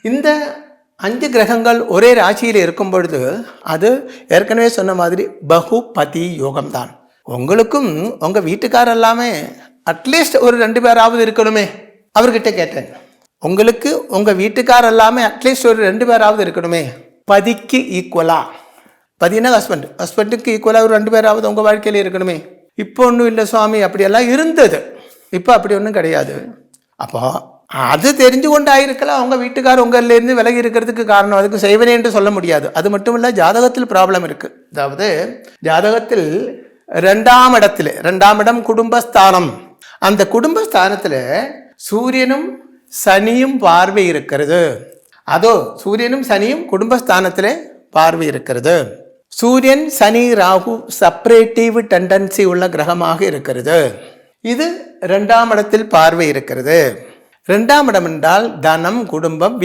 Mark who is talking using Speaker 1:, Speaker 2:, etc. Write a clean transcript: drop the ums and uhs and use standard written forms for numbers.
Speaker 1: இந்த 5 கிரகங்கள் ஒரே ராசியில் இருக்கும் பொழுது அது ஏற்கனவே சொன்ன மாதிரி பகுபதி யோகம்தான். உங்களுக்கும் உங்கள் வீட்டுக்காரர் எல்லாமே அட்லீஸ்ட் ஒரு 2 பேராவது இருக்கணுமே. அவர்கிட்ட கேட்டேன், உங்களுக்கு உங்கள் வீட்டுக்காரர் எல்லாமே அட்லீஸ்ட் ஒரு 2 பேராவது இருக்கணுமே. பதிக்கு ஈக்குவலா, பதினா ஹஸ்பண்டுக்கு ஈக்குவலாக ஒரு 2 பேராவது உங்கள் வாழ்க்கையில் இருக்கணுமே. இப்போ ஒன்றும் இல்லை சுவாமி, அப்படியெல்லாம் இருந்தது, இப்போ அப்படி ஒன்றும் கிடையாது. அப்போ அது தெரிஞ்சு கொண்டு ஆயிருக்கலாம் அவங்க வீட்டுக்காரர் உங்கள்லேருந்து விலகி இருக்கிறதுக்கு காரணம். அதுக்கு செய்வனே என்று சொல்ல முடியாது. அது மட்டும் இல்லை, ஜாதகத்தில் ப்ராப்ளம் இருக்குது. அதாவது ஜாதகத்தில் 2ஆம் இடத்துல, 2ஆம் இடம் குடும்பஸ்தானம், அந்த குடும்பஸ்தானத்தில் சூரியனும் சனியும் பார்வை இருக்கிறது. அதோ சூரியனும் சனியும் குடும்பஸ்தானத்தில் பார்வை இருக்கிறது. சூரியன் சனி ராகு செப்பரேட்டிவ் டெண்டன்சி உள்ள கிரகமாக இருக்கிறது. இது 2ஆம் இடத்தில் பார்வை இருக்கிறது. 2ஆம் இடம் என்றால் தனம், குடும்பம்,